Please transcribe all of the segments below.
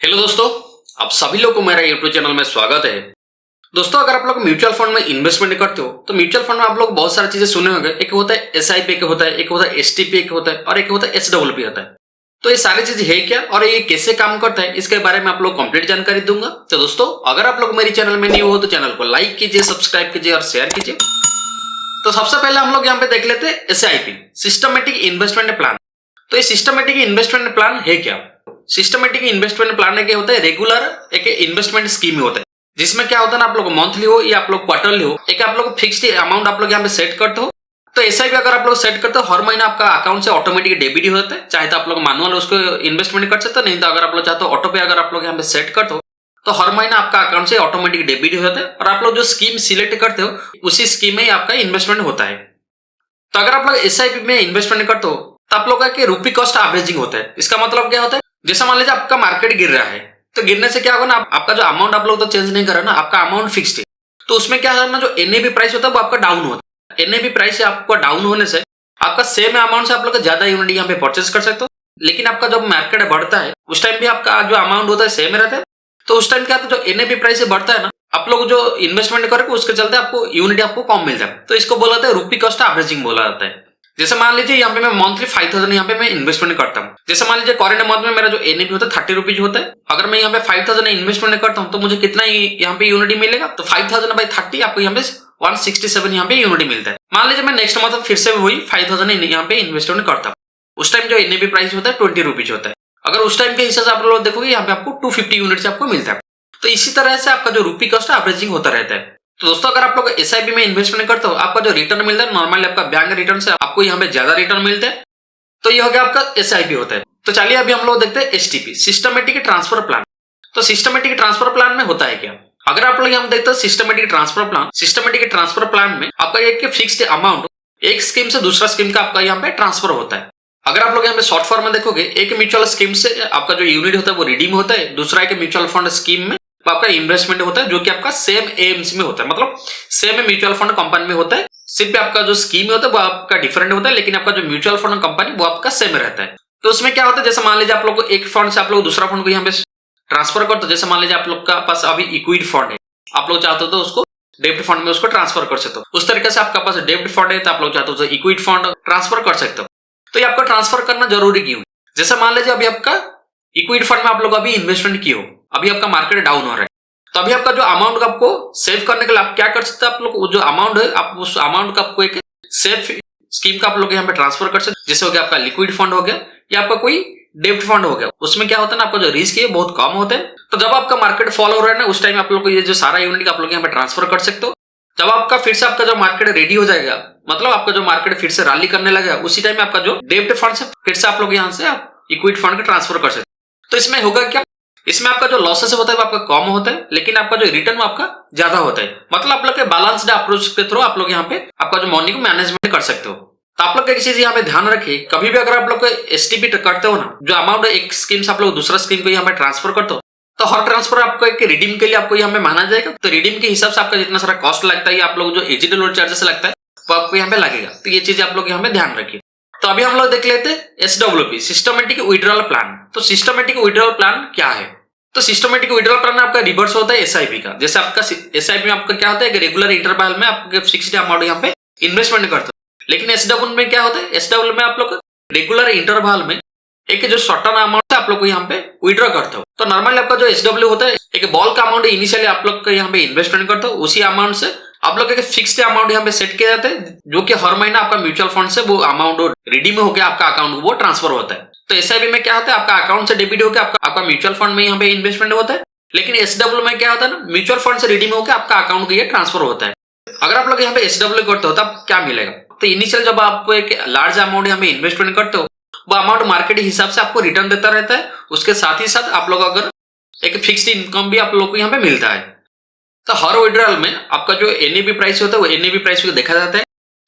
Hello दोस्तों, आप सभी लोग को मेरा यूट्यूब चैनल में स्वागत है। दोस्तों, अगर आप लोग म्यूचुअल फंड में इन्वेस्टमेंट करते हो तो म्यूचुअल फंड में आप लोग बहुत सारी चीजें सुने होंगे। एक होता है एसआईपी, एक होता है एसटीपी, एक होता है और एक होता है एसडब्ल्यूपी होता है। तो ये सारी चीज है क्या और ये कैसे काम करता है, इसके बारे में आप लोग कंप्लीट जानकारी दूंगा। तो दोस्तों, अगर आप लोग मेरे चैनल में न्यू हो तो चैनल को लाइक कीजिए, सब्सक्राइब कीजिए और शेयर कीजिए। तो सबसे पहले हम लोग यहाँ पे देख लेते हैं एसआईपी, सिस्टमेटिक इन्वेस्टमेंट प्लान। तो ये सिस्टमेटिक इन्वेस्टमेंट प्लान है क्या? सिस्टमेटिक इन्वेस्टमेंट प्लान में क्या होता है, रेगुलर एक इन्वेस्टमेंट स्कीम होता है जिसमें क्या होता है ना, आप लोग मंथली हो या आप लोग क्वार्टरली हो, एक आप लोग फिक्स्ड अमाउंट आप लोग यहाँ पे सेट करते हो। तो एसआईपी अगर आप लोग सेट करते हो, हर महीना आपका अकाउंट से ऑटोमेटिक डेबिट ही होता है। चाहे तो आप लोग मैनुअल उसको इन्वेस्टमेंट कर सकते हो, नहीं तो अगर आप लोग चाहते हो ऑटो पे अगर आप लोग यहाँ पे सेट करते हो तो हर महीना आपका अकाउंट से ऑटोमेटिक डेबिट ही होता है और आप लोग जो स्कीम सिलेक्ट करते हो उसी स्कीम में ही आपका इन्वेस्टमेंट होता है। तो अगर आप लोग एसआईपी में इन्वेस्टमेंट करते हो तो आप लोग का रुपी कॉस्ट एवरेजिंग होता है। इसका मतलब क्या होता है, जैसा मान लीजिए आपका मार्केट गिर रहा है तो गिरने से क्या होगा ना, आपका जो अमाउंट आप लोग तो चेंज नहीं कर रहे ना, आपका अमाउंट फिक्स्ड है। तो उसमें क्या है ना, जो एनएबी प्राइस होता है वो आपका डाउन होता है। एनएबी प्राइस से आपका डाउन होने से आपका सेम अमाउंट से आप लोग ज्यादा यूनिट यहाँ पे परचेस कर सकते हो। लेकिन आपका जब मार्केट बढ़ता है उस टाइम भी आपका जो अमाउंट होता है सेम रहता है। तो उस टाइम क्या होता है, जो एनएबी प्राइस बढ़ता है ना, आप लोग जो इन्वेस्टमेंट करेंगे उसके चलते आपको यूनिट आपको कम मिल जाए। तो इसको बोला जाता है रुपी कॉस्ट एवरेजिंग बोला जाता है। जैसे मान लीजिए यहाँ पे मैं मंथली 5000 यहाँ पे मैं इन्वेस्टमेंट करता हूँ। जैसे मान लीजिए करेंट मंथ में मेरा जो एनएबी होता है 30 रुपीज होता है। अगर मैं यहाँ पे 5000 इन्वेस्टमेंट करता हूँ तो मुझे कितना यहाँ पे यूनिट मिलेगा, तो 5000 बाई 30 आपको यहाँ पे 167 यहाँ पे यूनिट मिलता है। मान लीजिए मैं नेक्स्ट मंथ फिर से वही 5000 यहाँ पे इन्वेस्टमेंट करता हूँ। उस टाइम जो एनएबी प्राइस होता है 20 रुपीज होता है। अगर उस टाइम के हिसाब से आप लोग देखोगे यहाँ पे आपको 250 यूनिट आपको मिलता है। तो इसी तरह से आपका जो रुपी कॉस्ट एवरेजिंग होता रहता है। तो दोस्तों, अगर आप लोग एसआईपी में इन्वेस्टमेंट करते हो, आपका जो रिटर्न मिलता है नॉर्मली आपका बैंक रिटर्न से आपको यहाँ पे ज्यादा रिटर्न मिलता है। तो ये हो गया आपका एसआईपी होता है। तो चलिए अभी हम लोग देखते हैं एसटीपी, सिस्टमेटिक ट्रांसफर प्लान। तो सिस्टमेटिक ट्रांसफर प्लान में होता है क्या? अगर आप लोग यहाँ देखते हैं सिस्टमेटिक ट्रांसफर प्लान में आपका एक फिक्स्ड अमाउंट एक स्कीम से दूसरा स्कीम का आपका यहाँ पे ट्रांसफर होता है। अगर आप लोग यहाँ पे शॉर्ट फॉर्म में देखोगे, एक म्यूचुअल स्कीम से आपका जो यूनिट होता है वो रिडीम होता है, दूसरा एक म्यूचुअल फंड स्कीम में आपका इन्वेस्टमेंट होता है जो कि आपका सेम एम्स में होता है, मतलब सेम म्यूचुअल फंड कंपनी में होता है। सिर्फ आपका जो स्कीम होता है वो आपका डिफरेंट होता है, लेकिन आपका जो म्यूचुअल फंड कंपनी वो आपका सेम रहता है। तो उसमें क्या होता है, जैसे मान लीजिए आप लोग को एक फंड से आप लोग दूसरा फंड को यहाँ पे ट्रांसफर करते हो। जैसे मान लीजिए आप लोग का पास अभी इक्विटी फंड है, आप लोग चाहते हो तो उसको डेब्ट फंड में उसको ट्रांसफर कर सकते हो। उस तरीके से आपका पास डेब्ट फंड है तो आप लोग चाहते हो तो इक्विटी फंड ट्रांसफर कर सकते हो। तो ये आपका ट्रांसफर करना जरूरी क्यों? जैसे मान लीजिए अभी आपका इक्विटी फंड में आप लोग अभी इन्वेस्टमेंट किए हो, अभी आपका मार्केट डाउन हो रहा है, तो अभी आपका जो अमाउंट आपको सेव करने के लिए आप क्या कर सकते हैं, आप लोग जो अमाउंट है आप उस अमाउंट का आपको एक सेफ स्कीम का आप लोग यहाँ पे ट्रांसफर कर सकते हैं। जैसे हो गया आपका लिक्विड फंड हो गया या आपका कोई डेब्ट फंड हो गया। उसमें क्या होता है ना, आपका जो रिस्क है बहुत कम होता है। तो जब आपका मार्केट फॉल हो रहा है ना, उस टाइम आप लोग को ये जो सारा यूनिट आप लोग यहाँ पे ट्रांसफर कर सकते हो। जब आपका फिर से आपका जो मार्केट रेडी हो जाएगा, मतलब आपका जो मार्केट फिर से रैली करने लगेगा, उसी टाइम आपका जो डेब्ट फंड से फिर से आप लोग यहाँ से आप इक्विटी फंड का ट्रांसफर कर सकते हो। तो इसमें होगा क्या, इसमें आपका जो लॉसेस होता है वो आपका कम होता है, लेकिन आपका जो रिटर्न आपका ज्यादा होता है। मतलब आप लोग के बैलेंस्ड अप्रोच के थ्रू आप लोग यहाँ पे आपका जो मनी को मैनेजमेंट कर सकते हो। तो आप लोग एक चीज यहाँ पे ध्यान रखिए, कभी भी अगर आप लोग एसटीपी करते हो ना, जो अमाउंट एक स्कीम से आप लोग दूसरा स्कीम को यहाँ पे ट्रांसफर करते हो, तो हर ट्रांसफर आपको एक रिडीम के लिए आपको यहाँ पे माना जाएगा। तो रिडीम के हिसाब से आपका जितना सारा कॉस्ट लगता है, आप लोग जो एजिड लोड चार्जेस लगता है वो आपको यहाँ पे लगेगा। तो ये चीज आप लोग यहाँ पे ध्यान रखिए। तो अभी हम लोग देख लेते हैं एसडब्ल्यूपी, सिस्टमेटिक विड्रॉल प्लान। तो सिस्टमेटिक विड्रॉल प्लान क्या है? तो सिस्टमेटिक विड्रॉल प्लान आपका रिवर्स होता है एसआईपी का। जैसे आपका एसआईपी में आपका क्या होता है, रेगुलर इंटरवल में आपके फिक्स्ड अमाउंट यहाँ पे इन्वेस्टमेंट करते हो। लेकिन एसडब्ल्यू में क्या होता है, एसडब्ल्यू में आप लोग रेगुलर इंटरवल में एक जो शॉर्ट टर्म अमाउंट आप लोग यहाँ पे विड्रॉ करते हो। तो नॉर्मली आपका जो एसडब्ल्यू होता है एक बल्क अमाउंट इनिशियली आप लोग यहाँ पे इन्वेस्टमेंट करते हो, उसी अमाउंट से आप लोग एक फिक्स्ड अमाउंट यहाँ पे सेट किया जाता है, जो कि हर महीना आपका म्यूचुअल फंड से वो अमाउंट रिडीम होकर आपका अकाउंट वो ट्रांसफर होता है। तो एसआईपी में क्या होता है, आपका अकाउंट से डेबिट होकर आपका म्यूचुअल फंड में यहाँ पे इन्वेस्टमेंट होता है। लेकिन एसडब्ल्यू में क्या होता है ना, म्यूचुअल फंड से रिडीम होकर आपका अकाउंट ये ट्रांसफर होता है। अगर आप लोग यहाँ पे एसडब्ल्यू करते हो तब क्या मिलेगा, तो इनिशियल जब आप एक लार्ज अमाउंट यहाँ पे इन्वेस्टमेंट करते हो, वो अमाउंट मार्केट के हिसाब से आपको रिटर्न देता रहता है। उसके साथ ही साथ आप लोग अगर एक फिक्स्ड इनकम भी आप लोग को यहाँ पे मिलता है। तो हर विड्रॉल में आपका जो एनएबी प्राइस होता है वो एनएबी प्राइस को देखा जाता है।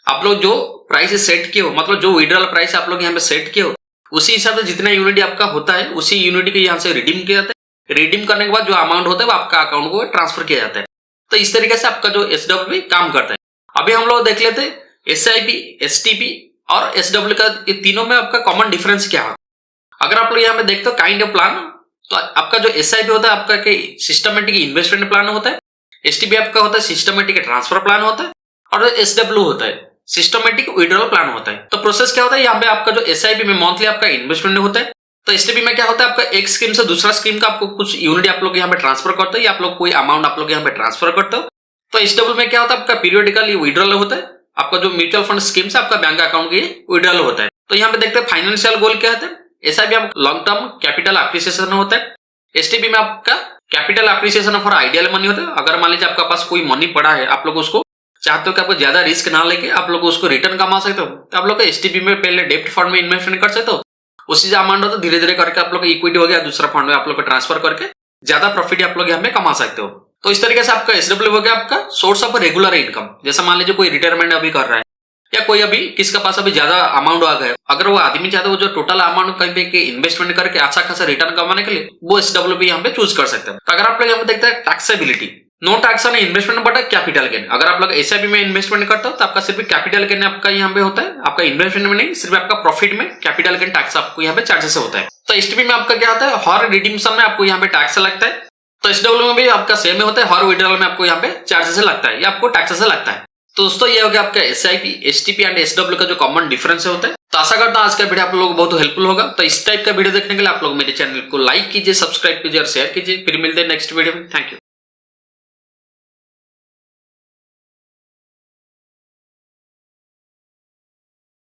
आप लोग जो प्राइस सेट किए हो, मतलब जो विड्रॉल प्राइस आप लोग यहाँ पे सेट किए हो, उसी हिसाब से जितना यूनिट आपका होता है उसी यूनिट को यहाँ से रिडीम किया जाता है। रिडीम करने के बाद जो अमाउंट होता है वो आपका अकाउंट को ट्रांसफर किया जाता है। तो इस तरीके से आपका जो एसडब्ल्यू काम करता है। अभी हम लोग देख लेते हैं एसआईपी, एसटीपी और एसडब्ल्यू का, ये तीनों में आपका कॉमन डिफरेंस क्या है। अगर आप लोग यहाँ पे देखते हो काइंड ऑफ प्लान, तो आपका जो एसआईपी होता है आपका सिस्टमेटिक इन्वेस्टमेंट प्लान होता है, एसटीपी आपका होता है सिस्टमेटिक ट्रांसफर प्लान होता है, और एसडब्ल्यू होता है सिस्टमेटिक विड्रॉल प्लान होता है। तो प्रोसेस क्या होता है, यहाँ पे आपका जो एसआईपी में मंथली आपका इन्वेस्टमेंट होता है, तो एसटीपी में क्या होता है आपका एक स्कीम से दूसरा स्कीम का आपको कुछ यूनिट आप लोग यहाँ पे ट्रांसफर करते हो, या आप लोग कोई अमाउंट आप लोग यहाँ पे ट्रांसफर करते हो। तो एसडब्ल्यू में क्या होता है आपका पीरियडिकली विड्रॉल होता है, आपका जो म्यूचुअल फंड स्कीम से आपका बैंक अकाउंट की विड्रॉल होता है। तो यहाँ पे देखते हैं फाइनेंशियल गोल क्या होता है, एसआईपी आप लॉन्ग टर्म कैपिटल अप्रिसिएशन होता है, एसटीपी में आपका capital appreciation for ideal money होता है। अगर मान लीजिए आपका पास कोई मनी पड़ा है, आप लोग उसको चाहते हो कि आपको ज्यादा रिस्क ना लेके आप लोग उसको रिटर्न कमा सकते हो, तो आप लोग एसटीपी में पहले डेप्ट फंड में इन्वेस्टमेंट कर सकते हो, उसी जो अमाउंट होता है धीरे धीरे करके आप लोग इक्विटी हो गया दूसरा फंड में आप लोग को ट्रांसफर करके ज्यादा प्रॉफिट आप लोग यहाँ पे कमा सकते हो। तो इस तरीके से आपका एसडब्ल्यू हो गया आपका सोर्स ऑफ रेगुलर इनकम। जैसा मान लीजिए कोई रिटायरमेंट अभी कर रहा है, या कोई अभी किसका पास अभी ज्यादा अमाउंट आ गया, अगर वो आदमी चाहता है वो जो टोटल अमाउंट कहीं पे इन्वेस्टमेंट करके अच्छा खासा रिटर्न कमाने के लिए वो एसडब्ल्यू भी यहाँ पे चूज कर सकते हैं। तो अगर आप लोग यहाँ पे देखते हैं taxability, no tax on investment but capital gain. अगर आप लोग एसआईपी में इन्वेस्टमेंट करते हो तो आपका सिर्फ कैपिटल गेन आपका यहाँ पे होता है, आपका इन्वेस्टमेंट में नहीं, सिर्फ आपका प्रॉफिट में कैपिटल गेन टैक्स आपको यहाँ पे चार्जेस होता है। तो एसटीपी में आपका क्या होता है, हर रिडीम्शन में आपको यहाँ पे टैक्स लगता है। तो एसडब्ल्यू में भी आपका सेम ही होता है, हर विड्रॉल में आपको यहाँ पे चार्जेस लगता है या आपको टैक्सेस लगता है। तो दोस्तों ये हो गया आपका एसआईपी, एसटीपी एंड एसडब्ल्यू का जो कॉमन डिफरेंस होता है। तो आशा करता हूं आज का वीडियो आप लोगों को बहुत हेल्पफुल होगा। तो इस टाइप का वीडियो देखने के लिए आप लोग मेरे चैनल को लाइक कीजिए, सब्सक्राइब कीजिए और शेयर कीजिए। फिर मिलते हैं नेक्स्ट वीडियो में। Thank you.